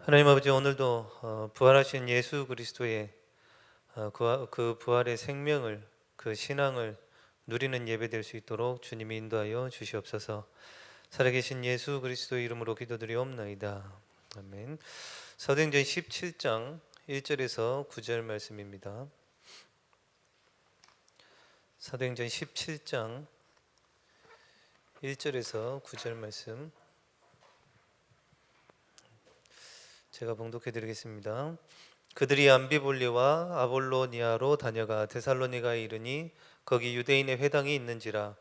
하나님 아버지, 오늘도 부활하신 예수 그리스도의 그 부활의 생명을, 그 신앙을 누리는 예배 될 수 있도록 주님이 인도하여 주시옵소서. 살아계신 예수 그리스도의 이름으로 기도드리옵나이다. 아멘. 사도행전 17장 1절에서 9절 말씀입니다. 사도행전 17장 1절에서 9절 말씀 제가 봉독해 드리겠습니다. 그들이 암비볼리와 아볼로니아로 다녀가 데살로니가에 이르니 거기 유대인의 회당이 있는지라.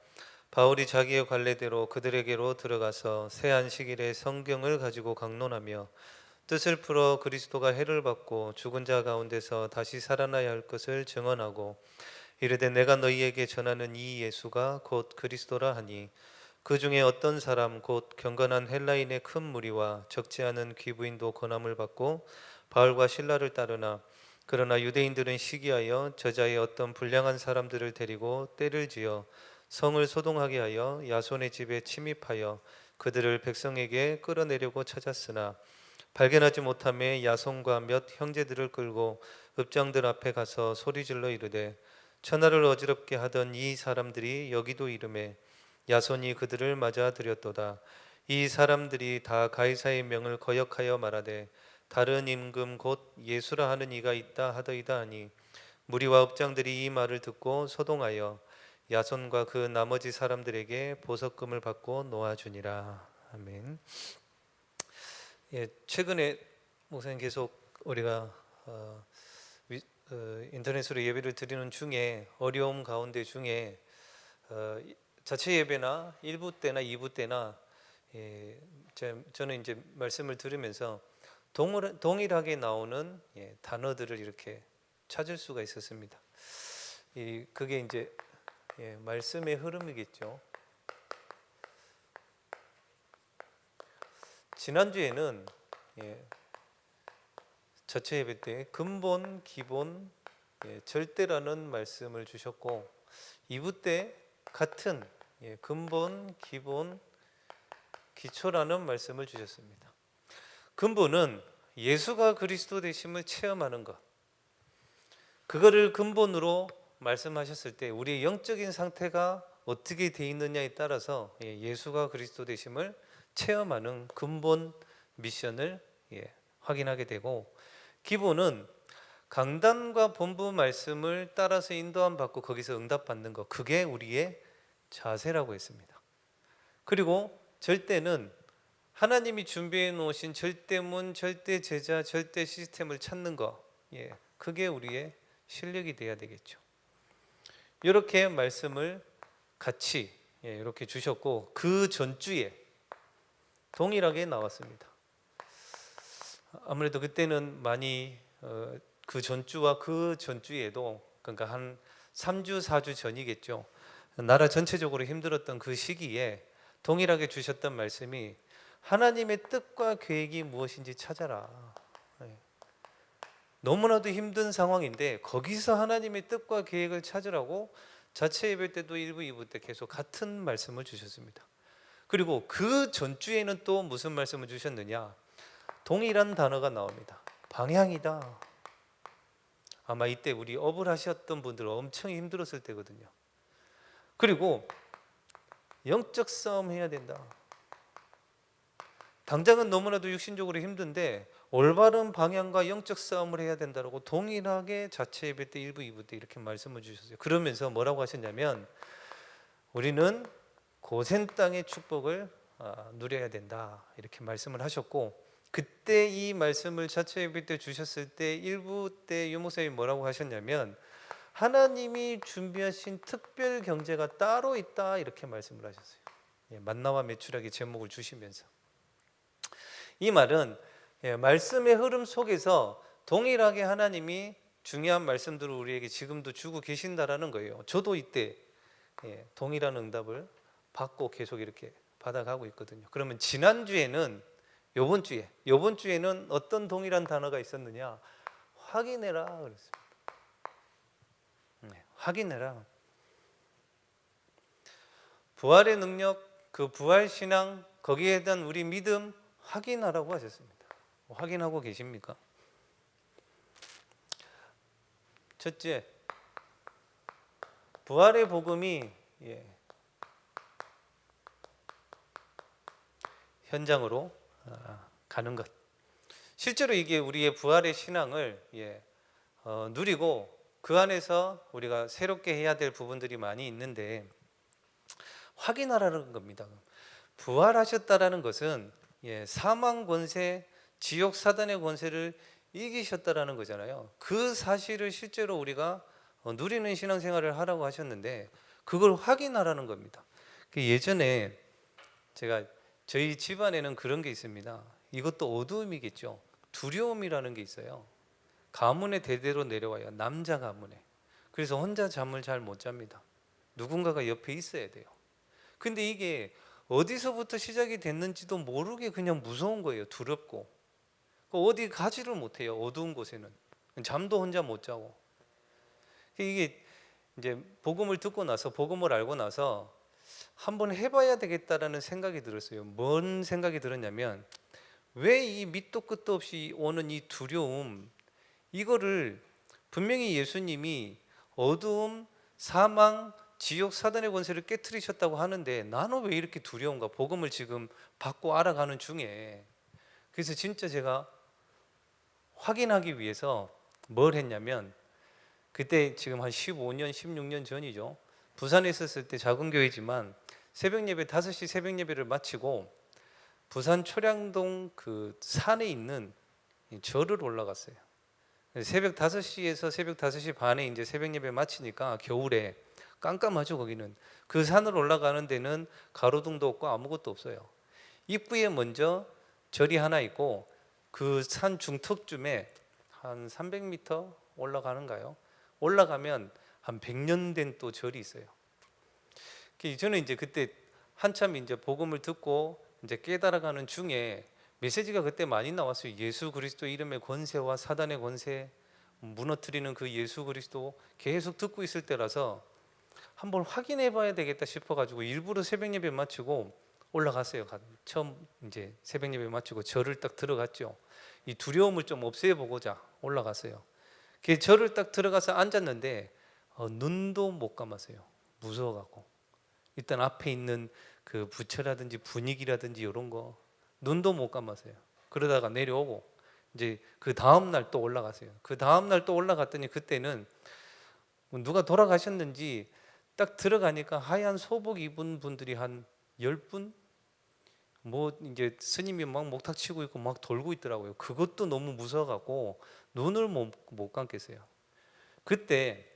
바울이 자기의 관례대로 그들에게로 들어가서 새 안식일에 성경을 가지고 강론하며 뜻을 풀어 그리스도가 해를 받고 죽은 자 가운데서 다시 살아나야 할 것을 증언하고 이르되 내가 너희에게 전하는 이 예수가 곧 그리스도라 하니 그 중에 어떤 사람 곧 경건한 헬라인의 큰 무리와 적지 않은 귀부인도 권함을 받고 바울과 실라를 따르나 그러나 유대인들은 시기하여 저자의 어떤 불량한 사람들을 데리고 떼를 지어 성을 소동하게 하여 야손의 집에 침입하여 그들을 백성에게 끌어내려고 찾았으나 발견하지 못하매 야손과 몇 형제들을 끌고 읍장들 앞에 가서 소리질러 이르되 천하를 어지럽게 하던 이 사람들이 여기도 이르매 야손이 그들을 맞아 들였도다. 이 사람들이 다 가이사의 명을 거역하여 말하되 다른 임금 곧 예수라 하는 이가 있다 하더이다 하니 무리와 읍장들이 이 말을 듣고 소동하여 야손과 그 나머지 사람들에게 보석금을 받고 놓아주니라. 아멘. 최근에 목사님 계속 우리가 인터넷으로 예배를 드리는 중에 어려움 가운데 중에 자체 예배나 1부 때나 2부 때나 저는 이제 말씀을 들으면서 동일하게 나오는 단어들을 이렇게 찾을 수가 있었습니다. 그게 이제 말씀의 흐름이겠죠. 지난주에는 자체 예배 때 근본, 기본, 절대라는 말씀을 주셨고 2부 때 같은 근본, 기본, 기초라는 말씀을 주셨습니다. 근본은 예수가 그리스도 되심을 체험하는 것, 그거를 근본으로 말씀하셨을 때 우리의 영적인 상태가 어떻게 돼 있느냐에 따라서 예수가 그리스도 되심을 체험하는 근본 미션을 확인하게 되고, 기본은 강단과 본부 말씀을 따라서 인도함 받고 거기서 응답받는 것, 그게 우리의 자세라고 했습니다. 그리고 절대는 하나님이 준비해 놓으신 절대문, 절대 제자, 절대 시스템을 찾는 것, 그게 우리의 실력이 돼야 되겠죠. 이렇게 말씀을 같이 이렇게 주셨고 그 전주에 동일하게 나왔습니다. 아무래도 그때는 많이 그 전주와 그 전주에도, 그러니까 한 3주 4주 전이겠죠. 나라 전체적으로 힘들었던 그 시기에 동일하게 주셨던 말씀이 하나님의 뜻과 계획이 무엇인지 찾아라. 너무나도 힘든 상황인데 거기서 하나님의 뜻과 계획을 찾으라고 자체 예배 때도 1부 2부 때 계속 같은 말씀을 주셨습니다. 그리고 그 전주에는 또 무슨 말씀을 주셨느냐, 동일한 단어가 나옵니다. 방향이다. 아마 이때 우리 업을 하셨던 분들 엄청 힘들었을 때거든요. 그리고 영적 싸움 해야 된다. 당장은 너무나도 육신적으로 힘든데 올바른 방향과 영적 싸움을 해야 된다고 동일하게 자체 예배 때 1부 2부 때 이렇게 말씀을 주셨어요. 그러면서 뭐라고 하셨냐면 우리는 고센 땅의 축복을 누려야 된다 이렇게 말씀을 하셨고, 그때 이 말씀을 자체 예배 때 주셨을 때 1부 때 유목사님이 뭐라고 하셨냐면 하나님이 준비하신 특별 경제가 따로 있다 이렇게 말씀을 하셨어요. 만나와 메추라기 제목을 주시면서 이 말은 말씀의 흐름 속에서 동일하게 하나님이 중요한 말씀들을 우리에게 지금도 주고 계신다라는 거예요. 저도 이때 동일한 응답을 받고 계속 이렇게 받아가고 있거든요. 그러면 지난주에는 요번 주에는 어떤 동일한 단어가 있었느냐? 확인해라 그랬습니다. 확인해라. 부활의 능력, 그 부활 신앙, 거기에 대한 우리 믿음 확인하라고 하셨습니다. 확인하고 계십니까? 첫째, 부활의 복음이 현장으로 가는 것. 실제로 이게 우리의 부활의 신앙을 누리고 그 안에서 우리가 새롭게 해야 될 부분들이 많이 있는데 확인하라는 겁니다. 부활하셨다라는 것은 사망 권세, 지옥 사단의 권세를 이기셨다라는 거잖아요. 그 사실을 실제로 우리가 누리는 신앙생활을 하라고 하셨는데 그걸 확인하라는 겁니다. 예전에 제가 저희 집안에는 그런 게 있습니다. 이것도 어두움이겠죠. 두려움이라는 게 있어요. 가문에 대대로 내려와요. 남자 가문에. 그래서 혼자 잠을 잘 못 잡니다. 누군가가 옆에 있어야 돼요. 근데 이게 어디서부터 시작이 됐는지도 모르게 그냥 무서운 거예요. 두렵고. 어디 가지를 못해요. 어두운 곳에는. 잠도 혼자 못 자고. 이게 이제 복음을 듣고 나서, 복음을 알고 나서 한번 해봐야 되겠다라는 생각이 들었어요. 뭔 생각이 들었냐면, 왜 이 밑도 끝도 없이 오는 이 두려움, 이거를 분명히 예수님이 어두움, 사망, 지옥 사단의 권세를 깨트리셨다고 하는데 나는 왜 이렇게 두려운가? 복음을 지금 받고 알아가는 중에. 그래서 진짜 제가 확인하기 위해서 뭘 했냐면, 그때 지금 한 15년, 16년 전이죠. 부산에 있었을 때 작은 교회지만 새벽 예배 5시 새벽 예배를 마치고 부산 초량동 그 산에 있는 절을 올라갔어요. 새벽 5시에서 새벽 5시 반에 이제 새벽 예배 마치니까 겨울에 깜깜하죠. 거기는 그 산을 올라가는 데는 가로등도 없고 아무것도 없어요. 입구에 먼저 절이 하나 있고 그 산 중턱쯤에 한 300m 올라가는가요? 올라가면 한 100년 된 또 절이 있어요. 저는 이제 그때 한참 이제 복음을 듣고 이제 깨달아가는 중에 메시지가 그때 많이 나왔어요. 예수 그리스도 이름의 권세와 사단의 권세 무너뜨리는 그 예수 그리스도 계속 듣고 있을 때라서 한번 확인해 봐야 되겠다 싶어 가지고 일부러 새벽 예배 마치고 올라갔어요. 처음 이제 새벽 예배 마치고 절을 딱 들어갔죠. 이 두려움을 좀 없애 보고자 올라갔어요. 절을 딱 들어가서 앉았는데 눈도 못 감았어요. 무서워 갖고. 일단 앞에 있는 그 부처라든지 분위기라든지 이런 거 눈도 못 감았어요. 그러다가 내려오고 이제 그 다음 날 또 올라갔어요. 그 다음 날 또 올라갔더니 그때는 누가 돌아가셨는지 딱 들어가니까 하얀 소복 입은 분들이 한 10분? 뭐 이제 스님이 막 목탁 치고 있고 막 돌고 있더라고요. 그것도 너무 무서워갖고 눈을 못 감겠어요. 그때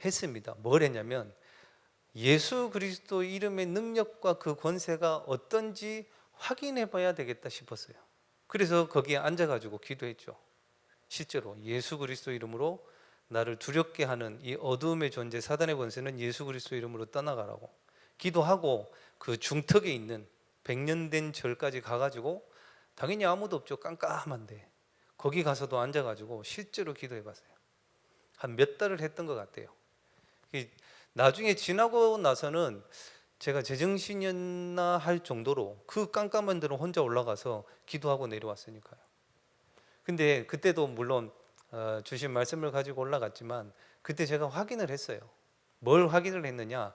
했습니다. 뭘 했냐면 예수 그리스도 이름의 능력과 그 권세가 어떤지 확인해 봐야 되겠다 싶었어요. 그래서 거기에 앉아가지고 기도했죠. 실제로 예수 그리스도 이름으로 나를 두렵게 하는 이 어두움의 존재 사단의 권세는 예수 그리스도 이름으로 떠나가라고 기도하고 그 중턱에 있는 100년 된 절까지 가가지고 당연히 아무도 없죠. 깜깜한데 거기 가서도 앉아가지고 실제로 기도해봤어요. 한 몇 달을 했던 것 같아요. 나중에 지나고 나서는 제가 제정신이었나 할 정도로 그 깜깜한 데로 혼자 올라가서 기도하고 내려왔으니까요. 근데 그때도 물론 주신 말씀을 가지고 올라갔지만 그때 제가 확인을 했어요. 뭘 확인을 했느냐?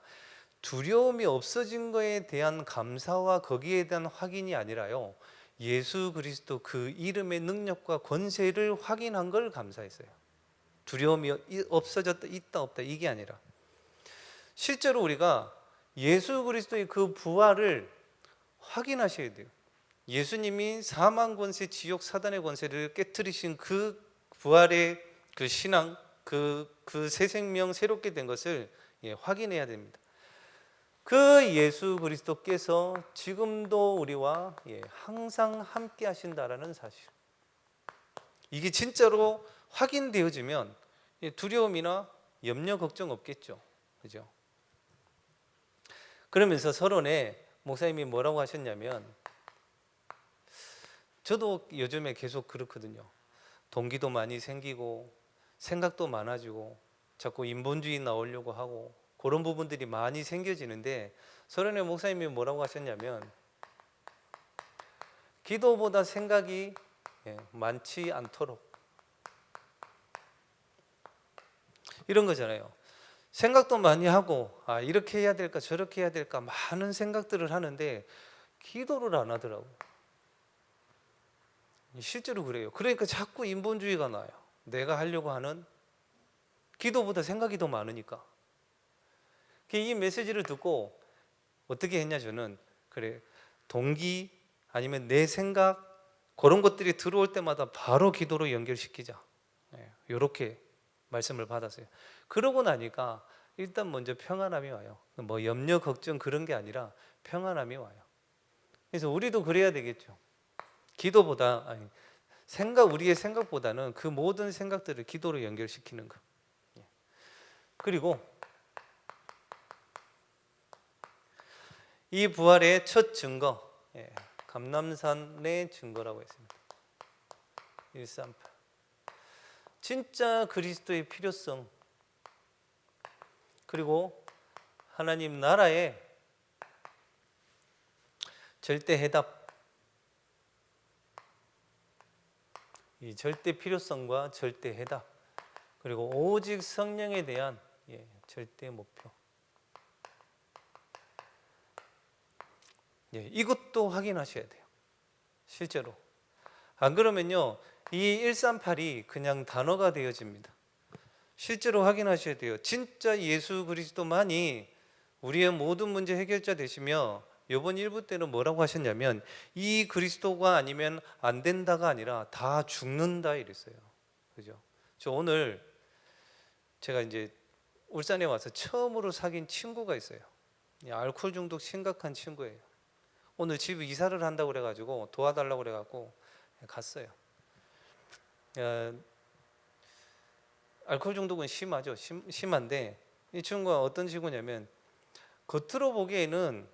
두려움이 없어진 거에 대한 감사와 거기에 대한 확인이 아니라요. 예수 그리스도 그 이름의 능력과 권세를 확인한 걸 감사했어요. 두려움이 없어졌다, 있다, 없다 이게 아니라 실제로 우리가 예수 그리스도의 그 부활을 확인하셔야 돼요. 예수님이 사망 권세, 지옥 사단의 권세를 깨뜨리신 그 부활의 그 신앙, 그 새 생명 새롭게 된 것을 확인해야 됩니다. 그 예수 그리스도께서 지금도 우리와 항상 함께 하신다라는 사실. 이게 진짜로 확인되어지면 두려움이나 염려 걱정 없겠죠. 그죠? 그러면서 서론에 목사님이 뭐라고 하셨냐면 저도 요즘에 계속 그렇거든요. 동기도 많이 생기고 생각도 많아지고 자꾸 인본주의 나오려고 하고 그런 부분들이 많이 생겨지는데 서론에 목사님이 뭐라고 하셨냐면 기도보다 생각이 많지 않도록. 이런 거잖아요. 생각도 많이 하고 이렇게 해야 될까 저렇게 해야 될까 많은 생각들을 하는데 기도를 안 하더라고요. 실제로 그래요. 그러니까 자꾸 인본주의가 나요. 내가 하려고 하는 기도보다 생각이 더 많으니까. 이 메시지를 듣고 어떻게 했냐, 저는 그래, 동기 아니면 내 생각 그런 것들이 들어올 때마다 바로 기도로 연결시키자, 이렇게 말씀을 받았어요. 그러고 나니까 일단 먼저 평안함이 와요. 뭐 염려 걱정 그런 게 아니라 평안함이 와요. 그래서 우리도 그래야 되겠죠. 기도보다 우리의 생각보다는 그 모든 생각들을 기도로 연결시키는 거. 그리고 이 부활의 첫 증거, 감람산의 증거라고 했습니다. 138. 진짜 그리스도의 필요성, 그리고 하나님 나라의 절대 해답, 이 절대 필요성과 절대 해답, 그리고 오직 성령에 대한 절대 목표. 이것도 확인하셔야 돼요. 실제로. 안 그러면요, 이 138이 그냥 단어가 되어집니다. 실제로 확인하셔야 돼요. 진짜 예수 그리스도만이 우리의 모든 문제 해결자 되시며, 이번 1부 때는 뭐라고 하셨냐면 이 그리스도가 아니면 안 된다가 아니라 다 죽는다 이랬어요. 그죠? 저 오늘 제가 이제 울산에 와서 처음으로 사귄 친구가 있어요. 알코올 중독 심각한 친구예요. 오늘 집에 이사를 한다고 그래가지고 도와달라고 그래갖고 갔어요. 알코올 중독은 심하죠. 심한데 이 친구가 어떤 친구냐면 겉으로 보기에는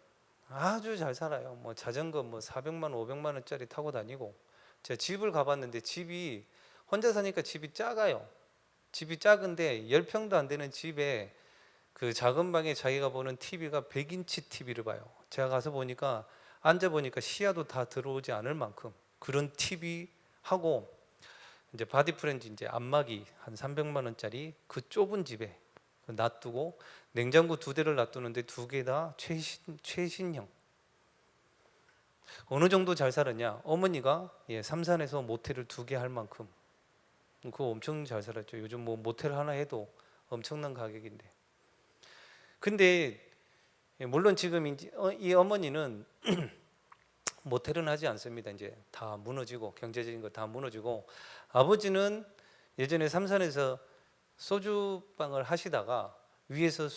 아주 잘 살아요. 뭐 자전거 400만 500만 원짜리 타고 다니고, 제가 집을 가봤는데 집이 혼자 사니까 집이 작아요. 집이 작은데 10평도 안 되는 집에 그 작은 방에 자기가 보는 TV가 100인치 TV를 봐요. 제가 가서 보니까 앉아보니까 시야도 다 들어오지 않을 만큼 그런 TV 하고, 이제 바디 프렌즈 이제 안마기 한 300만 원짜리 그 좁은 집에 놔두고, 냉장고 2대를 놔두는데 2개 다 최신형. 어느 정도 잘 살았냐? 어머니가 삼산에서 모텔을 2개 할 만큼, 그거 엄청 잘 살았죠. 요즘 뭐 모텔 하나 해도 엄청난 가격인데. 근데 물론 지금 이 어머니는 모텔은 하지 않습니다. 이제 다 무너지고, 경제적인 거 다 무너지고, 아버지는 예전에 삼산에서 소주방을 하시다가 위에서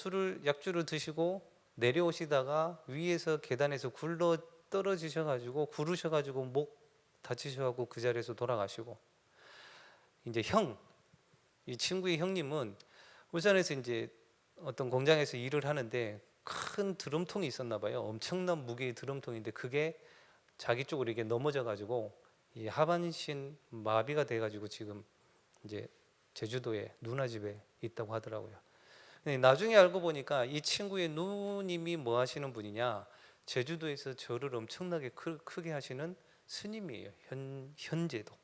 약주를 드시고 내려오시다가 위에서 계단에서 굴러 떨어지셔가지고 구르셔가지고 목 다치셔가지고 그 자리에서 돌아가시고, 이제 이 친구의 형님은 울산에서 이제 어떤 공장에서 일을 하는데 큰 드럼통이 있었나 봐요. 엄청난 무게의 드럼통인데 그게 자기 쪽으로 이게 넘어져 가지고 이 하반신 마비가 돼 가지고 지금 이제 제주도에 누나 집에 있다고 하더라고요. 근데 나중에 알고 보니까 이 친구의 누님이 뭐 하시는 분이냐, 제주도에서 절을 엄청나게 크게 하시는 스님이에요. 현재도.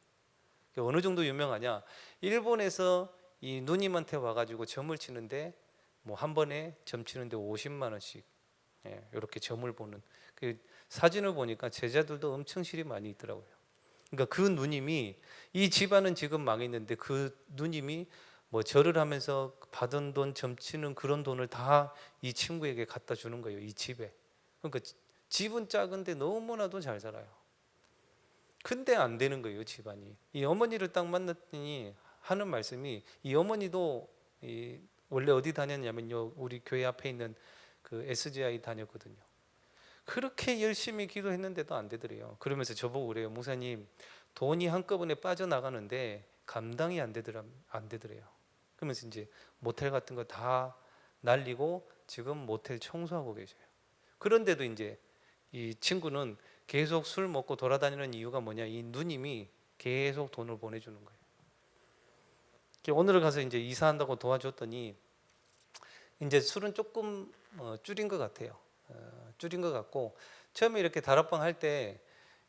어느 정도 유명하냐, 일본에서 이 누님한테 와가지고 점을 치는데 뭐 한 번에 점 치는데 50만 원씩 이렇게 점을 보는 그 사진을 보니까 제자들도 엄청 실이 많이 있더라고요. 그러니까 그 누님이, 이 집안은 지금 망했는데 그 누님이 뭐 절을 하면서 받은 돈, 점치는 그런 돈을 다 이 친구에게 갖다 주는 거예요. 이 집에. 그러니까 집은 작은데 너무나도 잘 살아요. 근데 안 되는 거예요, 집안이. 이 어머니를 딱 만났더니 하는 말씀이, 이 어머니도 원래 어디 다녔냐면요, 우리 교회 앞에 있는 그 SGI 다녔거든요. 그렇게 열심히 기도했는데도 안 되더래요. 그러면서 저보고 그래요. 목사님, 돈이 한꺼번에 빠져나가는데 감당이 안 되더래요. 그러면서 이제 모텔 같은 거 다 날리고 지금 모텔 청소하고 계셔요. 그런데도 이제 이 친구는 계속 술 먹고 돌아다니는 이유가 뭐냐, 이 누님이 계속 돈을 보내주는 거예요. 오늘 가서 이제 이사한다고 도와줬더니 이제 술은 조금 줄인 것 같아요. 줄인 것 같고, 처음에 이렇게 다락방 할 때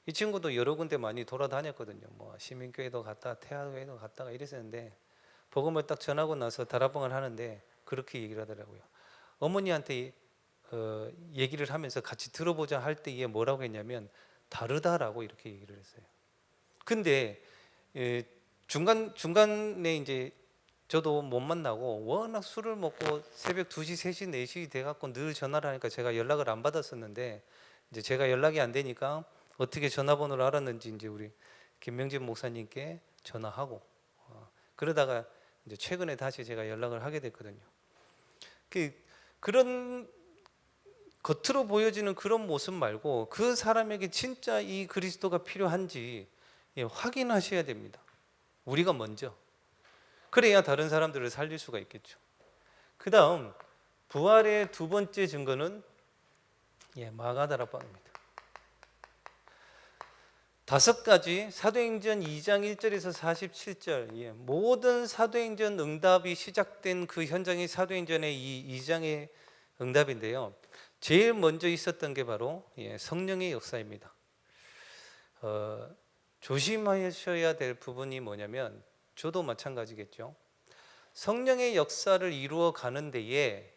이 친구도 여러 군데 많이 돌아다녔거든요. 뭐 시민교회도 갔다 태화교회도 갔다가 이랬었는데 복음을 딱 전하고 나서 다락방을 하는데 그렇게 얘기를 하더라고요. 어머니한테 얘기를 하면서 같이 들어보자 할 때에 뭐라고 했냐면 다르다라고 이렇게 얘기를 했어요. 근데 중간에 이제 저도 못 만나고 워낙 술을 먹고 새벽 2시, 3시, 4시 돼갖고 늘 전화를 하니까 제가 연락을 안 받았었는데 이제 제가 연락이 안 되니까 어떻게 전화번호를 알았는지 이제 우리 김명진 목사님께 전화하고 그러다가 이제 최근에 다시 제가 연락을 하게 됐거든요. 그런 겉으로 보여지는 그런 모습 말고 그 사람에게 진짜 이 그리스도가 필요한지 확인하셔야 됩니다. 우리가 먼저. 그래야 다른 사람들을 살릴 수가 있겠죠. 그 다음 부활의 두 번째 증거는 마가다락방입니다. 5가지 사도행전 2장 1절에서 47절 모든 사도행전 응답이 시작된 그 현장이 사도행전의 이 2장의 응답인데요. 제일 먼저 있었던 게 바로 성령의 역사입니다. 조심하셔야 될 부분이 뭐냐면 저도 마찬가지겠죠. 성령의 역사를 이루어 가는 데에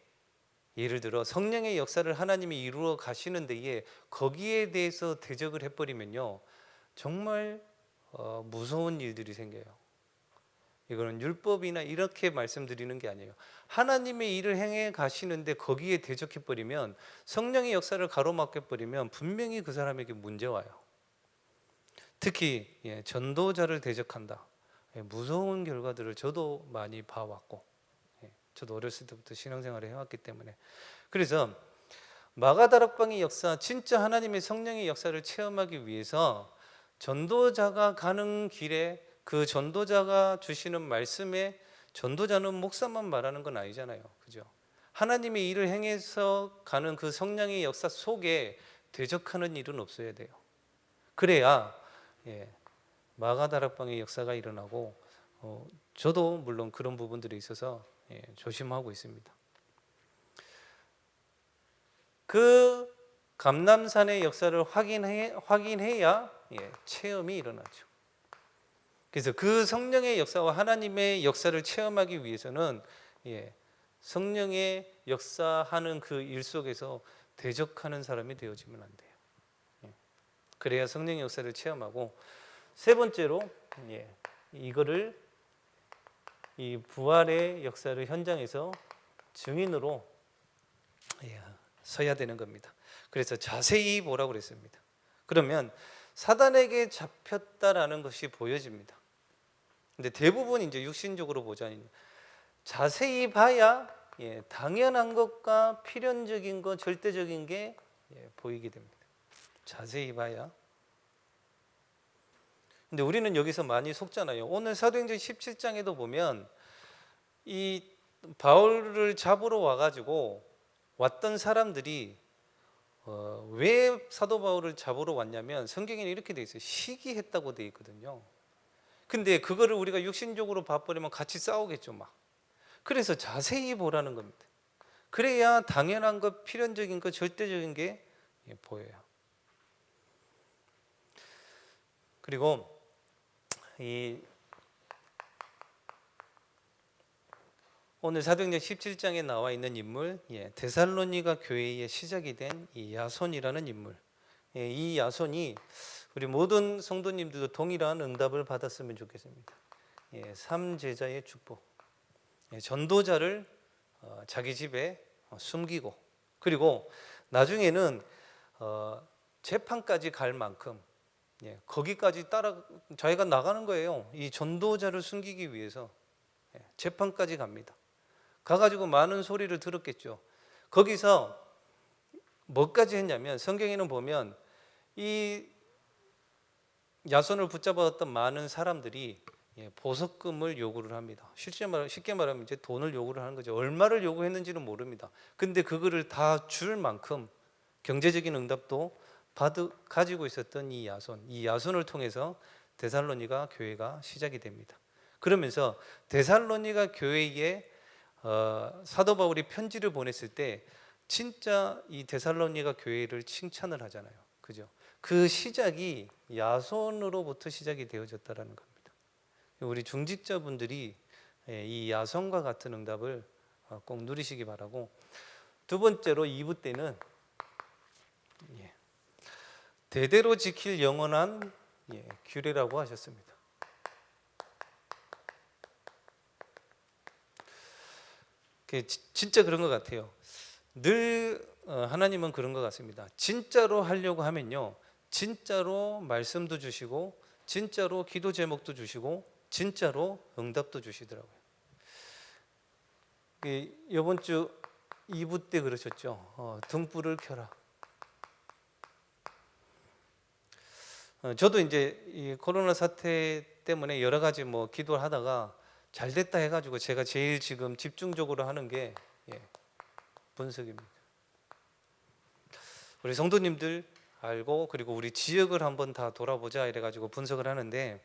예를 들어 성령의 역사를 하나님이 이루어 가시는 데에 거기에 대해서 대적을 해버리면요 정말 무서운 일들이 생겨요. 이거는 율법이나 이렇게 말씀드리는 게 아니에요. 하나님의 일을 행해 가시는데 거기에 대적해버리면 성령의 역사를 가로막혀버리면 분명히 그 사람에게 문제 와요. 특히 전도자를 대적한다. 무서운 결과들을 저도 많이 봐왔고 저도 어렸을 때부터 신앙생활을 해왔기 때문에 그래서 마가다락방의 역사 진짜 하나님의 성령의 역사를 체험하기 위해서 전도자가 가는 길에 그 전도자가 주시는 말씀에 전도자는 목사만 말하는 건 아니잖아요. 그죠? 하나님의 일을 행해서 가는 그 성령의 역사 속에 대적하는 일은 없어야 돼요. 그래야 마가다락방의 역사가 일어나고 저도 물론 그런 부분들이 있어서 조심하고 있습니다. 그 감람산의 역사를 확인해야 체험이 일어나죠. 그래서 그 성령의 역사와 하나님의 역사를 체험하기 위해서는 성령의 역사하는 그 일 속에서 대적하는 사람이 되어지면 안 돼요. 그래야 성령의 역사를 체험하고 세 번째로 이거를 이 부활의 역사를 현장에서 증인으로 서야 되는 겁니다. 그래서 자세히 보라고 그랬습니다. 그러면 사단에게 잡혔다라는 것이 보여집니다. 근데 대부분 이제 육신적으로 보자니 자세히 봐야 당연한 것과 필연적인 것, 절대적인 게 보이게 됩니다. 자세히 봐야. 근데 우리는 여기서 많이 속잖아요. 오늘 사도행전 17장에도 보면 이 바울을 잡으러 와가지고 왔던 사람들이 왜 사도 바울을 잡으러 왔냐면 성경에는 이렇게 돼 있어요. 시기했다고 돼 있거든요. 근데 그거를 우리가 육신적으로 봐버리면 같이 싸우겠죠 막. 그래서 자세히 보라는 겁니다. 그래야 당연한 것, 필연적인 것, 절대적인 게 보여요. 그리고 오늘 사도행전 17장에 나와 있는 인물, 데살로니가 교회의 시작이 된 이 야손이라는 인물. 이 야손이 우리 모든 성도님들도 동일한 응답을 받았으면 좋겠습니다. 3제자의 축복. 전도자를 자기 집에 숨기고 그리고 나중에는 재판까지 갈 만큼 거기까지 따라 자기가 나가는 거예요. 이 전도자를 숨기기 위해서 재판까지 갑니다. 가가지고 많은 소리를 들었겠죠. 거기서 뭐까지 했냐면 성경에는 보면 이 야손을 붙잡았던 많은 사람들이 보석금을 요구를 합니다. 쉽게 말하면 이제 돈을 요구를 하는 거죠. 얼마를 요구했는지는 모릅니다. 근데 그거를 다 줄 만큼 경제적인 응답도 가지고 있었던 이 야손을 통해서 데살로니가 교회가 시작이 됩니다. 그러면서 데살로니가 교회에 사도 바울이 편지를 보냈을 때 진짜 이 데살로니가 교회를 칭찬을 하잖아요. 그죠? 그 시작이 야손으로부터 시작이 되어졌다라는 겁니다. 우리 중직자분들이 이 야손과 같은 응답을 꼭 누리시기 바라고, 두 번째로 2부 때는 대대로 지킬 영원한 규례라고 하셨습니다. 진짜 그런 것 같아요. 늘 하나님은 그런 것 같습니다. 진짜로 하려고 하면요, 진짜로 말씀도 주시고 진짜로 기도 제목도 주시고 진짜로 응답도 주시더라고요. 이번 주 2부 때 그러셨죠. 등불을 켜라. 저도 이제 이 코로나 사태 때문에 여러 가지 기도를 하다가 잘 됐다 해가지고 제가 제일 지금 집중적으로 하는 게 분석입니다. 우리 성도님들 알고, 그리고 우리 지역을 한번 다 돌아보자 이래가지고 분석을 하는데,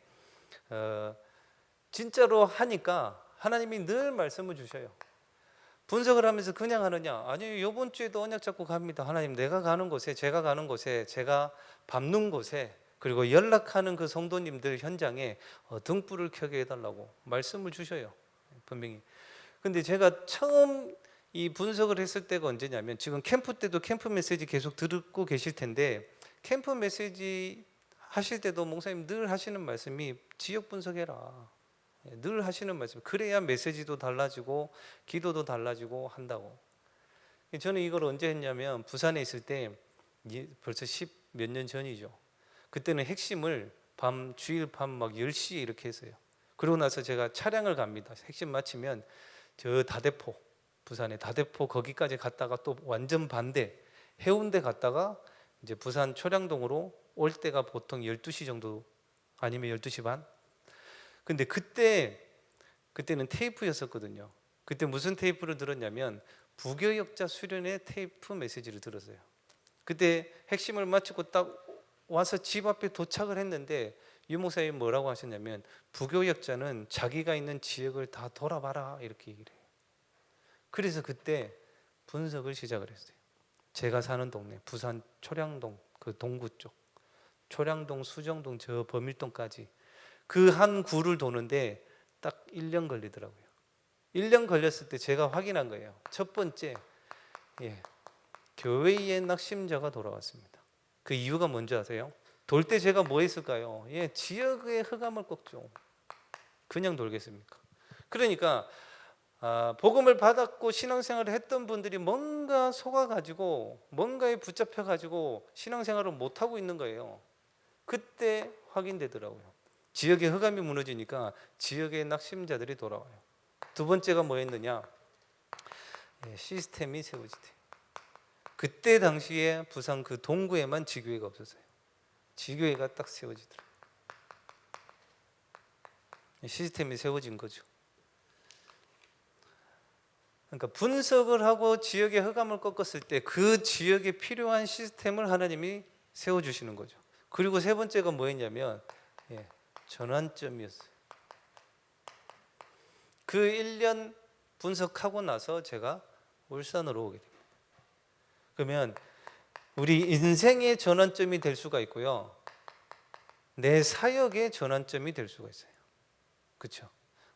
진짜로 하니까 하나님이 늘 말씀을 주셔요. 분석을 하면서 그냥 하느냐? 아니, 이번 주에도 언약 잡고 갑니다. 하나님, 내가 가는 곳에, 제가 가는 곳에, 제가 밟는 곳에, 그리고 연락하는 그 성도님들 현장에 등불을 켜게 해달라고 말씀을 주셔요, 분명히. 근데 제가 처음 이 분석을 했을 때가 언제냐면, 지금 캠프 때도 캠프 메시지 계속 듣고 계실 텐데, 캠프 메시지 하실 때도 목사님 늘 하시는 말씀이 지역 분석해라. 늘 하시는 말씀. 그래야 메시지도 달라지고 기도도 달라지고 한다고. 저는 이걸 언제 했냐면, 부산에 있을 때 벌써 10 몇 년 전이죠. 그때는 핵심을 주일 밤 막 10시에 이렇게 했어요. 그러고 나서 제가 차량을 갑니다. 핵심 마치면 저 다대포, 부산의 다대포 거기까지 갔다가 또 완전 반대 해운대 갔다가 이제 부산 초량동으로 올 때가 보통 12시 정도 아니면 12시 반. 근데 그때는 테이프였었거든요. 그때 무슨 테이프를 들었냐면 부교역자 수련회 테이프 메시지를 들었어요. 그때 핵심을 마치고 딱 와서 집 앞에 도착을 했는데 유 목사님 뭐라고 하셨냐면, 부교역자는 자기가 있는 지역을 다 돌아봐라 이렇게 얘기를 해요. 그래서 그때 분석을 시작을 했어요. 제가 사는 동네 부산 초량동 그 동구 쪽, 초량동 수정동 저 범일동까지 그 한 구를 도는데 딱 1년 걸리더라고요. 1년 걸렸을 때 제가 확인한 거예요. 첫 번째, 교회의 낙심자가 돌아왔습니다. 그 이유가 뭔지 아세요? 돌 때 제가 뭐 했을까요? 지역의 흑암을 꺾죠. 그냥 돌겠습니까? 그러니까 복음을 받았고 신앙생활을 했던 분들이 뭔가 속아가지고 뭔가에 붙잡혀가지고 신앙생활을 못하고 있는 거예요. 그때 확인되더라고요. 지역의 흑암이 무너지니까 지역의 낙심자들이 돌아와요. 두 번째가 뭐였느냐? 시스템이 세워지대. 그때 당시에 부산 그 동구에만 지교회가 없었어요. 지교회가 딱 세워지더라고요. 시스템이 세워진 거죠. 그러니까 분석을 하고 지역의 흑암을 꺾었을 때 그 지역에 필요한 시스템을 하나님이 세워주시는 거죠. 그리고 세 번째가 뭐였냐면 전환점이었어요. 그 1년 분석하고 나서 제가 울산으로 오게 됩니다. 그러면 우리 인생의 전환점이 될 수가 있고요, 내 사역의 전환점이 될 수가 있어요. 그렇죠?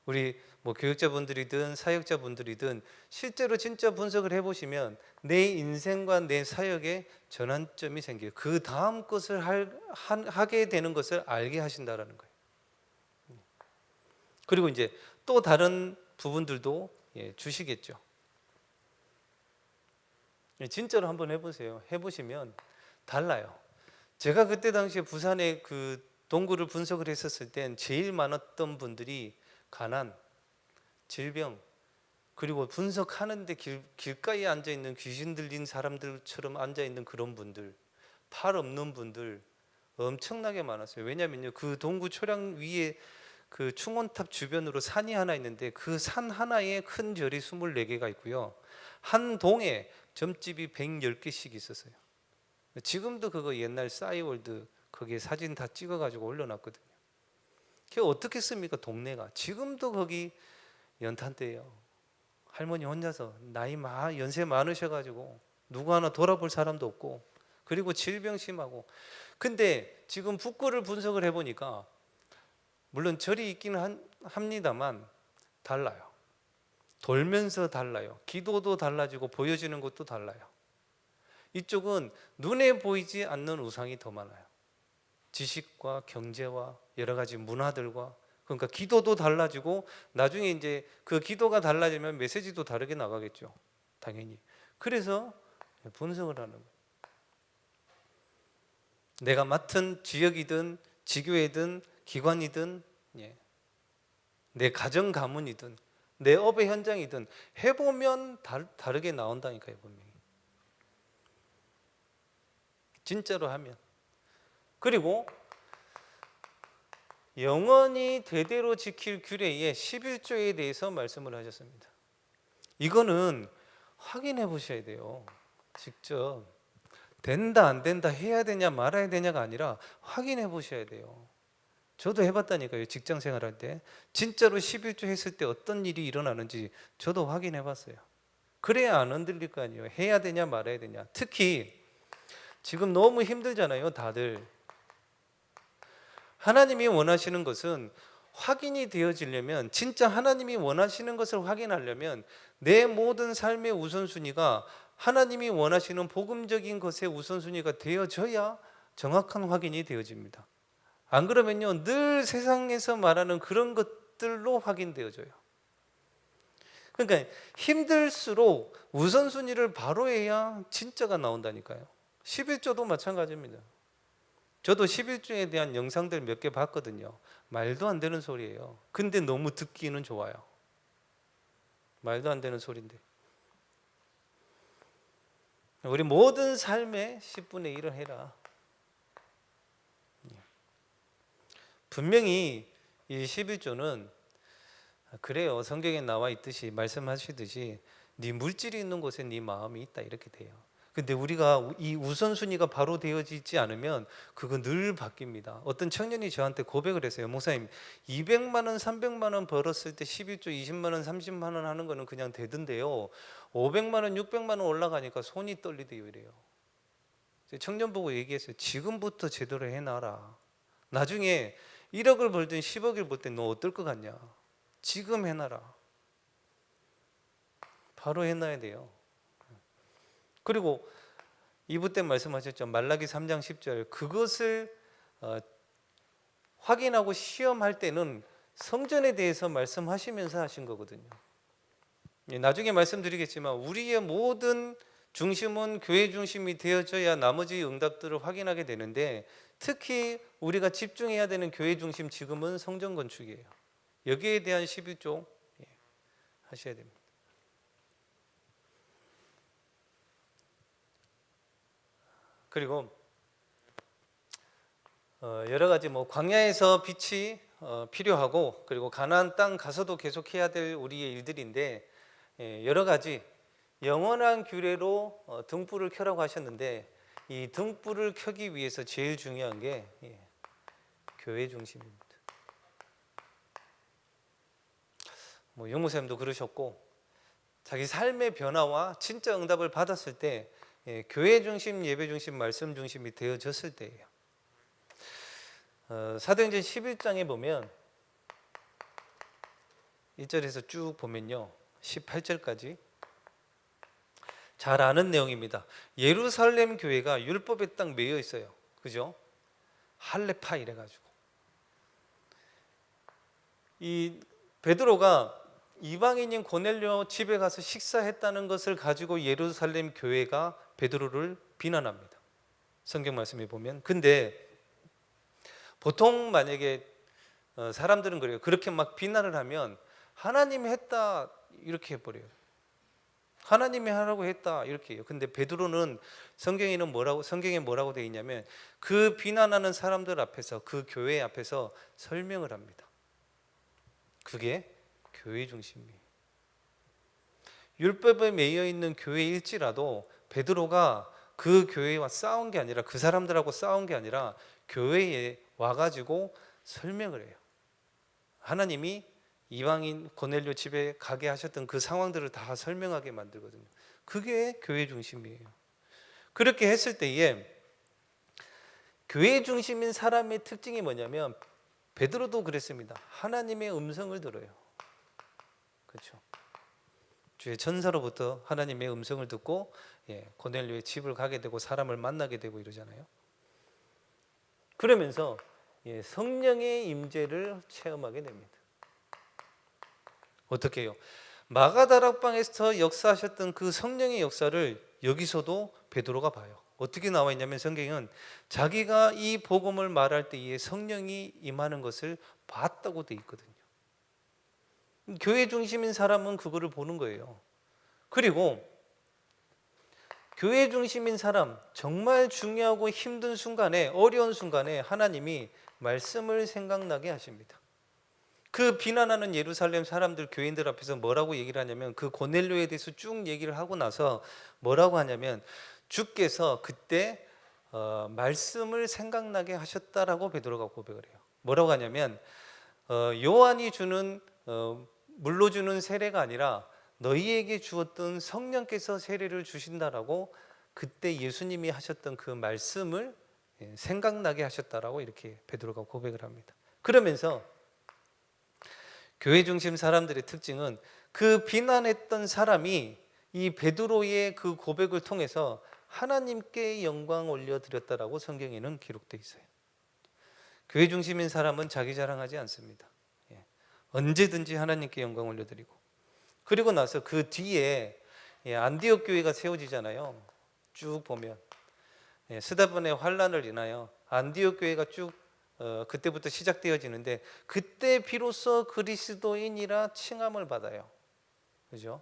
우리 교육자분들이든 사역자분들이든 실제로 진짜 분석을 해보시면 내 인생과 내 사역에 전환점이 생겨요. 그 다음 것을 하게 되는 것을 알게 하신다라는 거예요. 그리고 이제 또 다른 부분들도 주시겠죠. 진짜로 한번 해보세요. 해보시면 달라요. 제가 그때 당시에 부산에 그 동구를 분석을 했었을 땐 제일 많았던 분들이 가난, 질병, 그리고 분석하는데 길가에 앉아있는 귀신 들린 사람들처럼 앉아있는 그런 분들, 팔 없는 분들 엄청나게 많았어요. 왜냐면요, 그 동구 초량 위에 그 충원탑 주변으로 산이 하나 있는데 그 산 하나에 큰 절이 24개가 있고요, 한 동에 점집이 110개씩 있었어요. 지금도 그거 옛날 싸이월드 거기에 사진 다 찍어가지고 올려놨거든요. 그게 어떻게 씁니까? 동네가 지금도 거기 연탄대예요. 할머니 혼자서 연세 많으셔가지고 누구 하나 돌아볼 사람도 없고, 그리고 질병 심하고, 근데 지금 북구를 분석을 해보니까 물론 절이 있기는 합니다만 달라요. 돌면서 달라요. 기도도 달라지고 보여지는 것도 달라요. 이쪽은 눈에 보이지 않는 우상이 더 많아요. 지식과 경제와 여러 가지 문화들과, 그러니까 기도도 달라지고 나중에 이제 그 기도가 달라지면 메시지도 다르게 나가겠죠. 당연히. 그래서 분석을 하는 거예요. 내가 맡은 지역이든 지교회든 기관이든, 내 가정 가문이든 내 업의 현장이든 해보면 다르게 나온다니까요. 분명히 진짜로 하면. 그리고 영원히 대대로 지킬 규례의 11조에 대해서 말씀을 하셨습니다. 이거는 확인해 보셔야 돼요. 직접 된다 안 된다 해야 되냐 말아야 되냐가 아니라 확인해 보셔야 돼요. 저도 해봤다니까요. 직장 생활할 때 진짜로 11조 했을 때 어떤 일이 일어나는지 저도 확인해 봤어요. 그래야 안 흔들릴 거 아니에요. 해야 되냐 말아야 되냐. 특히 지금 너무 힘들잖아요. 다들. 하나님이 원하시는 것은 확인이 되어지려면, 진짜 하나님이 원하시는 것을 확인하려면 내 모든 삶의 우선순위가 하나님이 원하시는 복음적인 것의 우선순위가 되어져야 정확한 확인이 되어집니다. 안 그러면요, 늘 세상에서 말하는 그런 것들로 확인되어져요. 그러니까 힘들수록 우선순위를 바로 해야 진짜가 나온다니까요. 11조도 마찬가지입니다. 저도 11조에 대한 영상들 몇 개 봤거든요. 말도 안 되는 소리예요. 근데 너무 듣기는 좋아요. 말도 안 되는 소리인데. 우리 모든 삶의 10분의 1을 해라. 분명히 이 11조는 그래요. 성경에 나와 있듯이, 말씀하시듯이 네 물질이 있는 곳에 네 마음이 있다, 이렇게 돼요. 근데 우리가 이 우선순위가 바로 되어지지 않으면 그거 늘 바뀝니다. 어떤 청년이 저한테 고백을 했어요. 목사님, 200만 원, 300만 원 벌었을 때 11조, 20만 원, 30만 원 하는 거는 그냥 되던데요, 500만 원, 600만 원 올라가니까 손이 떨리대요, 이래요. 청년 보고 얘기했어요. 지금부터 제대로 해놔라. 나중에 1억을 벌든 10억을 벌 때 너 어떨 것 같냐. 지금 해놔라. 바로 해놔야 돼요. 그리고 2부 때 말씀하셨죠. 말라기 3장 10절. 그것을 확인하고 시험할 때는 성전에 대해서 말씀하시면서 하신 거거든요. 나중에 말씀드리겠지만 우리의 모든 중심은 교회 중심이 되어져야 나머지 응답들을 확인하게 되는데, 특히 우리가 집중해야 되는 교회 중심 지금은 성전 건축이에요. 여기에 대한 11조 하셔야 됩니다. 그리고 여러 가지 광야에서 빛이 필요하고, 그리고 가나안 땅 가서도 계속해야 될 우리의 일들인데, 여러 가지 영원한 규례로 등불을 켜라고 하셨는데, 이 등불을 켜기 위해서 제일 중요한 게 교회 중심입니다. 영무쌤도 그러셨고, 자기 삶의 변화와 진짜 응답을 받았을 때 교회 중심, 예배 중심, 말씀 중심이 되어졌을 때예요. 사도행전 11장에 보면 1절에서 쭉 보면요, 18절까지 잘 아는 내용입니다. 예루살렘 교회가 율법에 딱 매여 있어요. 그죠? 할례파 이래가지고 이 베드로가 이방인인 고넬료 집에 가서 식사했다는 것을 가지고 예루살렘 교회가 베드로를 비난합니다. 성경 말씀에 보면. 근데 보통 만약에 사람들은 그래요. 그렇게 막 비난을 하면 하나님이 했다 이렇게 해버려요. 하나님이 하라고 했다 이렇게 해요. 근데 베드로는 성경에 뭐라고 되어 있냐면 그 비난하는 사람들 앞에서, 그 교회 앞에서 설명을 합니다. 그게 교회 중심이에요. 율법에 매여 있는 교회일지라도 베드로가 그 교회와 싸운 게 아니라, 그 사람들하고 싸운 게 아니라 교회에 와가지고 설명을 해요. 하나님이 이방인 고넬료 집에 가게 하셨던 그 상황들을 다 설명하게 만들거든요. 그게 교회 중심이에요. 그렇게 했을 때에 교회 중심인 사람의 특징이 뭐냐면 베드로도 그랬습니다. 하나님의 음성을 들어요. 그렇죠? 주의 천사로부터 하나님의 음성을 듣고 고넬료의 집을 가게 되고 사람을 만나게 되고 이러잖아요. 그러면서 성령의 임재를 체험하게 됩니다. 어떻게 해요? 마가다락방에서 역사하셨던 그 성령의 역사를 여기서도 베드로가 봐요. 어떻게 나와 있냐면 성경은 자기가 이 복음을 말할 때에 성령이 임하는 것을 봤다고 돼 있거든요. 교회 중심인 사람은 그거를 보는 거예요. 그리고 교회 중심인 사람, 정말 중요하고 힘든 순간에, 어려운 순간에 하나님이 말씀을 생각나게 하십니다. 그 비난하는 예루살렘 사람들, 교인들 앞에서 뭐라고 얘기를 하냐면, 그 고넬료에 대해서 쭉 얘기를 하고 나서 뭐라고 하냐면, 주께서 그때 말씀을 생각나게 하셨다라고 베드로가 고백을 해요. 뭐라고 하냐면 요한이 주는 물로 주는 세례가 아니라 너희에게 주었던 성령께서 세례를 주신다라고 그때 예수님이 하셨던 그 말씀을 생각나게 하셨다라고 이렇게 베드로가 고백을 합니다. 그러면서 교회 중심 사람들의 특징은 그 비난했던 사람이 이 베드로의 그 고백을 통해서 하나님께 영광 올려드렸다라고 성경에는 기록되어 있어요. 교회 중심인 사람은 자기 자랑하지 않습니다. 언제든지 하나님께 영광 올려드리고, 그리고 나서 그 뒤에 안디옥 교회가 세워지잖아요. 쭉 보면 스데반의 환란을 인하여 안디옥 교회가 쭉 그때부터 시작되어지는데, 그때 비로소 그리스도인이라 칭함을 받아요. 그죠?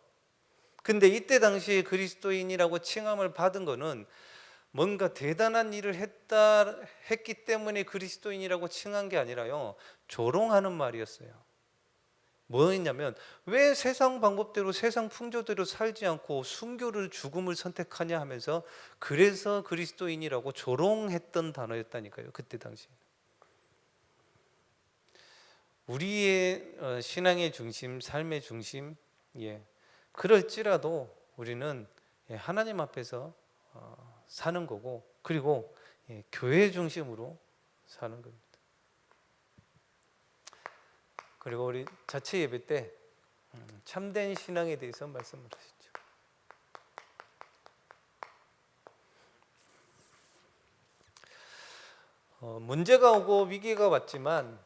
근데 이때 당시에 그리스도인이라고 칭함을 받은 거는 뭔가 대단한 일을 했기 때문에 그리스도인이라고 칭한 게 아니라요, 조롱하는 말이었어요. 뭐였냐면, 왜 세상 방법대로 세상 풍조대로 살지 않고 순교를, 죽음을 선택하냐 하면서, 그래서 그리스도인이라고 조롱했던 단어였다니까요, 그때 당시에. 우리의 신앙의 중심, 삶의 중심, 그럴지라도 우리는 하나님 앞에서 사는 거고, 그리고 교회 중심으로 사는 겁니다. 그리고 우리 자체 예배 때 참된 신앙에 대해서 말씀을 하시죠. 문제가 오고 위기가 왔지만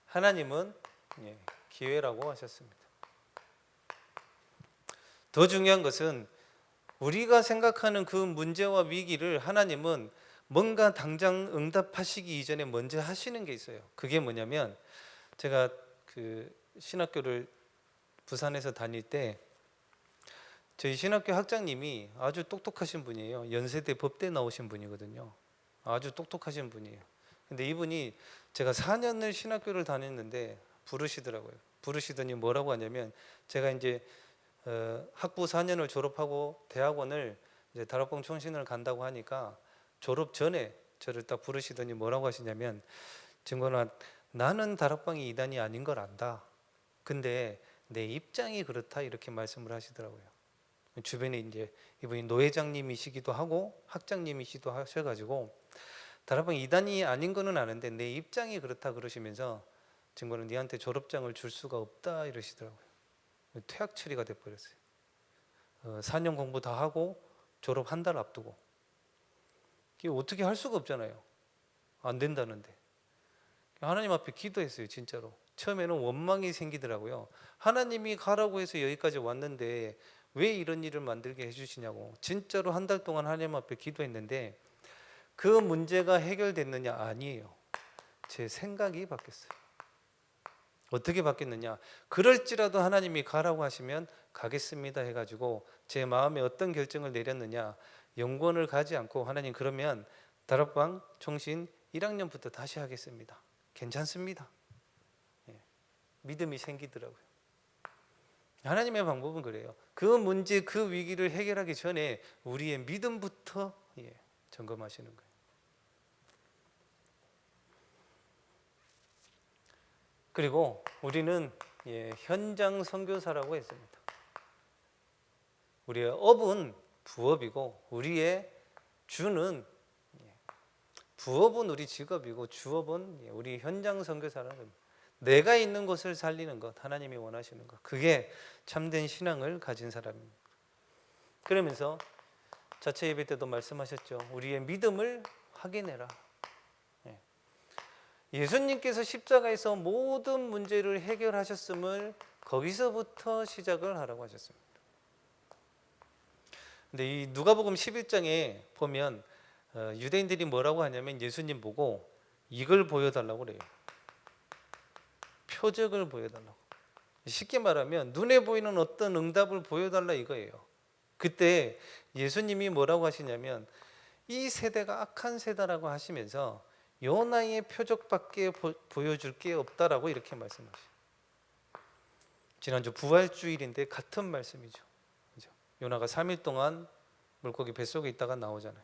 하나님은 기회라고 하셨습니다. 더 중요한 것은 우리가 생각하는 그 문제와 위기를 하나님은 뭔가 당장 응답하시기 이전에 먼저 하시는 게 있어요. 그게 뭐냐면, 제가 그 신학교를 부산에서 다닐 때 저희 신학교 학장님이 아주 똑똑하신 분이에요. 연세대 법대 나오신 분이거든요. 아주 똑똑하신 분이에요. 근데 이분이 제가 4년을 신학교를 다녔는데 부르시더라고요. 부르시더니 뭐라고 하냐면, 제가 이제 학부 4년을 졸업하고 대학원을 이제 다락방 총신을 간다고 하니까 졸업 전에 저를 딱 부르시더니 뭐라고 하시냐면, 증거나 나는 다락방이 이단이 아닌 걸 안다. 근데 내 입장이 그렇다, 이렇게 말씀을 하시더라고요. 주변에 이제 이분이 노회장님이시기도 하고 학장님이시기도 하셔가지고, 다락방 이단이 아닌 거는 아는데 내 입장이 그렇다 그러시면서, 증거는 니한테 졸업장을 줄 수가 없다 이러시더라고요. 퇴학 처리가 돼버렸어요. 4년 공부 다 하고 졸업 한 달 앞두고. 이게 어떻게 할 수가 없잖아요. 안 된다는데. 하나님 앞에 기도했어요, 진짜로. 처음에는 원망이 생기더라고요. 하나님이 가라고 해서 여기까지 왔는데 왜 이런 일을 만들게 해주시냐고. 진짜로 한 달 동안 하나님 앞에 기도했는데, 그 문제가 해결됐느냐? 아니에요. 제 생각이 바뀌었어요. 어떻게 바뀌었느냐? 그럴지라도 하나님이 가라고 하시면 가겠습니다 해가지고 제 마음에 어떤 결정을 내렸느냐? 연구원을 가지 않고, 하나님 그러면 다락방 총신 1학년부터 다시 하겠습니다. 괜찮습니다. 믿음이 생기더라고요. 하나님의 방법은 그래요. 그 문제, 그 위기를 해결하기 전에 우리의 믿음부터 점검하시는 거예요. 그리고 우리는 현장 선교사라고 했습니다. 우리의 업은 부업이고 우리의 주는 부업은 우리 직업이고 주업은 우리 현장 선교사라는 겁니다. 내가 있는 곳을 살리는 것, 하나님이 원하시는 것, 그게 참된 신앙을 가진 사람입니다. 그러면서 자체 예배 때도 말씀하셨죠. 우리의 믿음을 확인해라. 예수님께서 십자가에서 모든 문제를 해결하셨음을 거기서부터 시작을 하라고 하셨습니다. 근데 이 누가복음 11장에 보면 유대인들이 뭐라고 하냐면 예수님 보고 이걸 보여달라고 그래요. 표적을 보여달라고. 쉽게 말하면 눈에 보이는 어떤 응답을 보여달라 이거예요. 그때 예수님이 뭐라고 하시냐면 이 세대가 악한 세대라고 하시면서 요나의 표적밖에 보여줄 게 없다라고 이렇게 말씀하시죠. 지난주 부활주일인데 같은 말씀이죠. 그죠? 요나가 3일 동안 물고기 뱃속에 있다가 나오잖아요.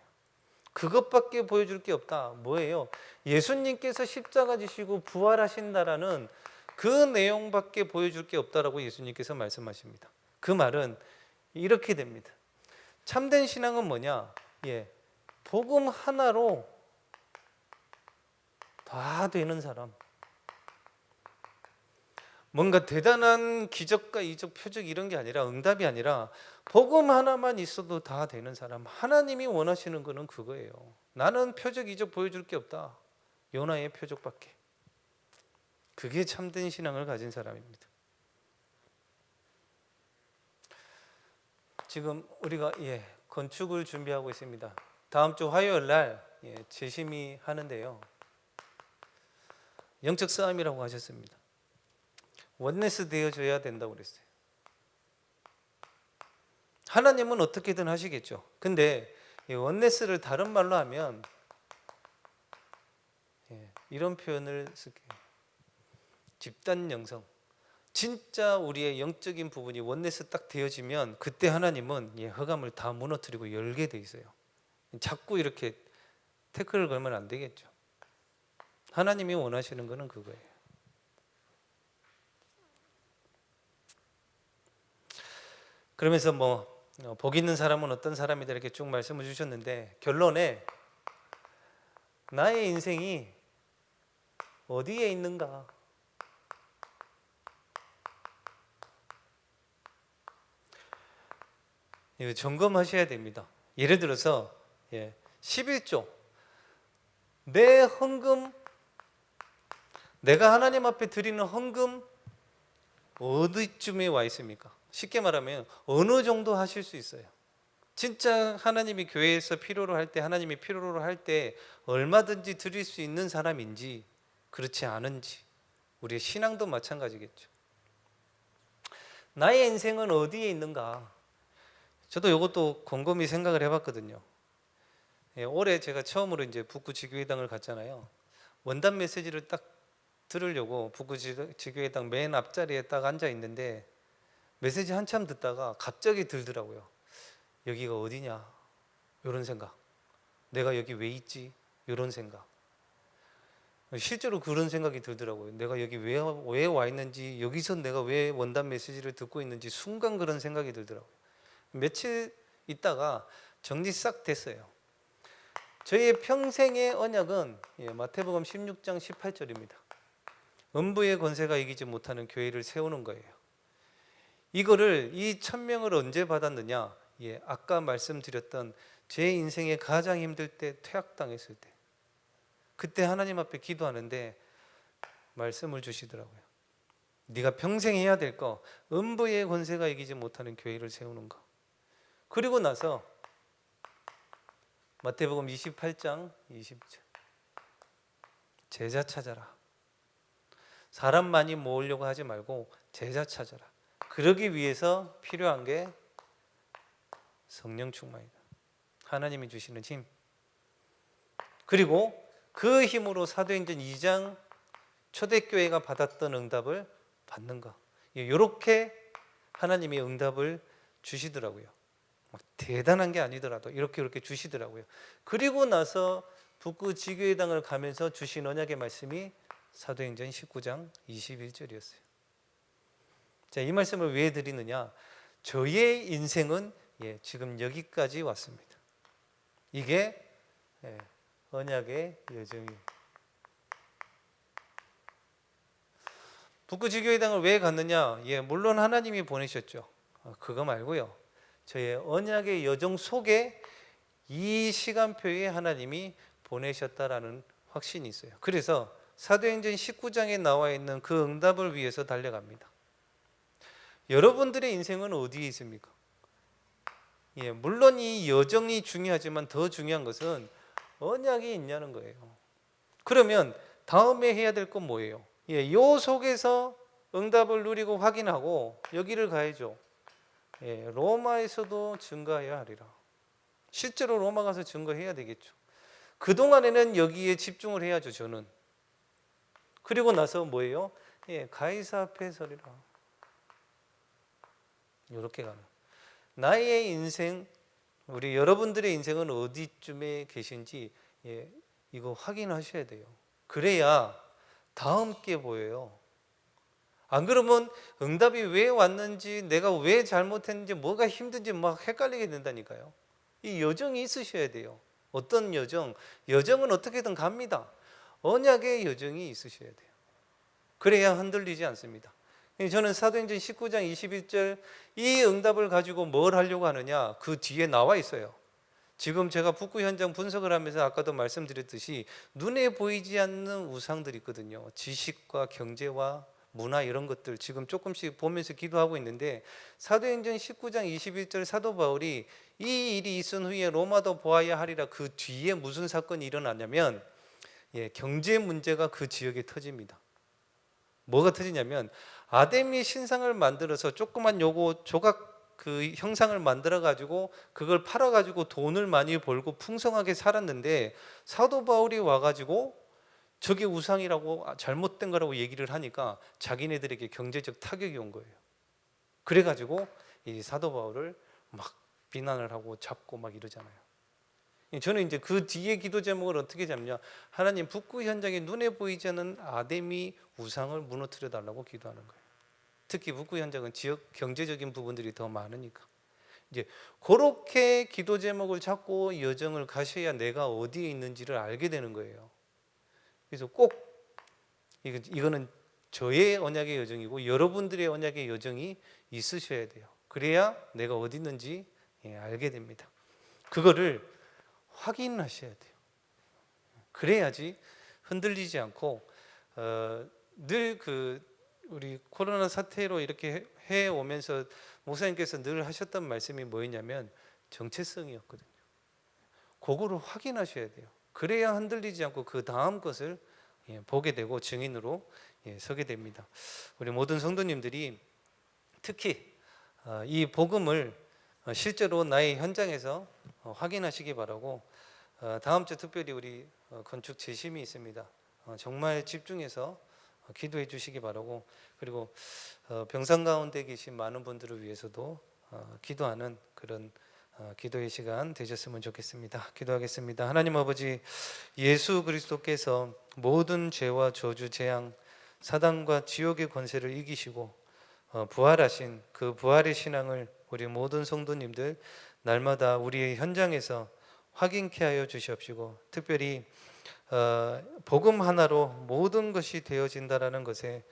그것밖에 보여줄 게 없다. 뭐예요? 예수님께서 십자가 지시고 부활하신다라는 그 내용밖에 보여줄 게 없다라고 예수님께서 말씀하십니다. 그 말은 이렇게 됩니다. 참된 신앙은 뭐냐? 복음 하나로 다 되는 사람. 뭔가 대단한 기적과 이적, 표적 이런 게 아니라, 응답이 아니라 복음 하나만 있어도 다 되는 사람. 하나님이 원하시는 거는 그거예요. 나는 표적, 이적 보여줄 게 없다. 요나의 표적밖에. 그게 참된 신앙을 가진 사람입니다. 지금 우리가 건축을 준비하고 있습니다. 다음 주 화요일 날 재심이 하는데요. 영적 싸움이라고 하셨습니다. 원네스 되어줘야 된다고 그랬어요. 하나님은 어떻게든 하시겠죠. 근데 이 원네스를 다른 말로 하면 이런 표현을 쓸게요. 집단 영성. 진짜 우리의 영적인 부분이 원네스 딱 되어지면 그때 하나님은 흑암을 다 무너뜨리고 열게 돼 있어요. 자꾸 이렇게 태클을 걸면 안 되겠죠. 하나님이 원하시는 거는 그거예요. 그러면서 복 있는 사람은 어떤 사람이다 이렇게 쭉 말씀을 주셨는데 결론에 나의 인생이 어디에 있는가? 이거 점검하셔야 됩니다. 예를 들어서 11조 내 헌금, 내가 하나님 앞에 드리는 헌금 어디쯤에 와 있습니까? 쉽게 말하면 어느 정도 하실 수 있어요. 진짜 하나님이 교회에서 필요로 할 때, 하나님이 필요로 할 때 얼마든지 드릴 수 있는 사람인지 그렇지 않은지, 우리의 신앙도 마찬가지겠죠. 나의 인생은 어디에 있는가? 저도 이것도 곰곰이 생각을 해봤거든요. 올해 제가 처음으로 이제 북구 지교회당을 갔잖아요. 원단 메시지를 딱 들으려고 북구 지교회당 맨 앞자리에 딱 앉아 있는데 메시지 한참 듣다가 갑자기 들더라고요. 여기가 어디냐? 이런 생각. 내가 여기 왜 있지? 이런 생각. 실제로 그런 생각이 들더라고요. 내가 여기 왜 와 있는지, 여기서 내가 왜 원단 메시지를 듣고 있는지 순간 그런 생각이 들더라고요. 며칠 있다가 정리 싹 됐어요. 저의 평생의 언약은 마태복음 16장 18절입니다. 음부의 권세가 이기지 못하는 교회를 세우는 거예요. 이거를 이 천명을 언제 받았느냐? 아까 말씀드렸던 제 인생에 가장 힘들 때, 퇴학당했을 때, 그때 하나님 앞에 기도하는데 말씀을 주시더라고요. 네가 평생 해야 될 거, 음부의 권세가 이기지 못하는 교회를 세우는 거. 그리고 나서 마태복음 28장 20절 제자 찾아라. 사람 많이 모으려고 하지 말고 제자 찾아라. 그러기 위해서 필요한 게 성령 충만이다. 하나님이 주시는 힘. 그리고 그 힘으로 사도행전 2장 초대교회가 받았던 응답을 받는 것. 이렇게 하나님이 응답을 주시더라고요. 대단한 게 아니더라도 이렇게 주시더라고요. 그리고 나서 북구 지교회당을 가면서 주신 언약의 말씀이 사도행전 19장 21절이었어요. 자, 이 말씀을 왜 드리느냐? 저의 인생은 지금 여기까지 왔습니다. 이게 언약의 여정이. 북구지교회당을 왜 갔느냐? 예, 물론 하나님이 보내셨죠. 그거 말고요. 저의 언약의 여정 속에 이 시간표에 하나님이 보내셨다라는 확신이 있어요. 그래서 사도행전 19장에 나와 있는 그 응답을 위해서 달려갑니다. 여러분들의 인생은 어디에 있습니까? 예, 물론 이 여정이 중요하지만 더 중요한 것은 언약이 있냐는 거예요. 그러면 다음에 해야 될 건 뭐예요? 예, 요 속에서 응답을 누리고 확인하고 여기를 가야죠. 예, 로마에서도 증거해야 하리라. 실제로 로마 가서 증거해야 되겠죠. 그동안에는 여기에 집중을 해야죠, 저는. 그리고 나서 뭐예요? 예, 가이사 앞에 서리라. 이렇게 가는. 나의 인생, 우리 여러분들의 인생은 어디쯤에 계신지 예, 이거 확인하셔야 돼요. 그래야 다음 게 보여요. 안 그러면 응답이 왜 왔는지, 내가 왜 잘못했는지, 뭐가 힘든지 막 헷갈리게 된다니까요. 이 여정이 있으셔야 돼요. 어떤 여정? 여정은 어떻게든 갑니다. 언약의 여정이 있으셔야 돼요. 그래야 흔들리지 않습니다. 저는 사도행전 19장 21절 이 응답을 가지고 뭘 하려고 하느냐, 그 뒤에 나와 있어요. 지금 제가 북구 현장 분석을 하면서 아까도 말씀드렸듯이 눈에 보이지 않는 우상들이 있거든요. 지식과 경제와 문화 이런 것들 지금 조금씩 보면서 기도하고 있는데, 사도행전 19장 21절 사도 바울이 이 일이 있은 후에 로마도 보아야 하리라, 그 뒤에 무슨 사건이 일어나냐면 예, 경제 문제가 그 지역에 터집니다. 뭐가 터지냐면 아데미 신상을 만들어서 조그만 요거 조각 그 형상을 만들어 가지고 그걸 팔아 가지고 돈을 많이 벌고 풍성하게 살았는데, 사도 바울이 와 가지고 저게 우상이라고 잘못된 거라고 얘기를 하니까 자기네들에게 경제적 타격이 온 거예요. 그래 가지고 이 사도 바울을 막 비난을 하고 잡고 막 이러잖아요. 저는 이제 그 뒤에 기도 제목을 어떻게 잡냐, 하나님 북구 현장에 눈에 보이지 않는 아데미 우상을 무너뜨려 달라고 기도하는 거예요. 특히 북구 현장은 지역 경제적인 부분들이 더 많으니까. 이제 그렇게 기도 제목을 잡고 여정을 가셔야 내가 어디에 있는지를 알게 되는 거예요. 그래서 꼭 이거는 저의 언약의 여정이고 여러분들의 언약의 여정이 있으셔야 돼요. 그래야 내가 어디 있는지 알게 됩니다. 그거를 확인하셔야 돼요. 그래야지 흔들리지 않고 늘 우리 코로나 사태로 이렇게 해 오면서 목사님께서 늘 하셨던 말씀이 뭐였냐면 정체성이었거든요. 그거를 확인하셔야 돼요. 그래야 흔들리지 않고 그 다음 것을 보게 되고 증인으로 서게 됩니다. 우리 모든 성도님들이 특히 이 복음을 실제로 나의 현장에서 확인하시기 바라고, 다음 주 특별히 우리 건축 재심이 있습니다. 정말 집중해서 기도해 주시기 바라고, 그리고 병상 가운데 계신 많은 분들을 위해서도 기도하는 그런 기도의 시간 되셨으면 좋겠습니다. 기도하겠습니다. 하나님 아버지, 예수 그리스도께서 모든 죄와 저주, 재앙, 사단과 지옥의 권세를 이기시고 부활하신 그 부활의 신앙을 우리 모든 성도님들 날마다 우리의 현장에서 확인케 하여 주시옵시고, 특별히 복음 하나로 모든 것이 되어진다라는 것에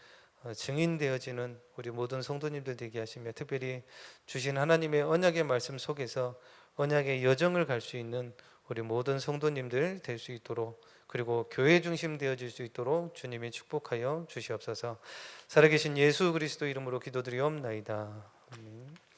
증인되어지는 우리 모든 성도님들 되게 하시며, 특별히 주신 하나님의 언약의 말씀 속에서 언약의 여정을 갈 수 있는 우리 모든 성도님들 될 수 있도록, 그리고 교회 중심 되어질 수 있도록 주님이 축복하여 주시옵소서. 살아계신 예수 그리스도 이름으로 기도드리옵나이다. 아멘.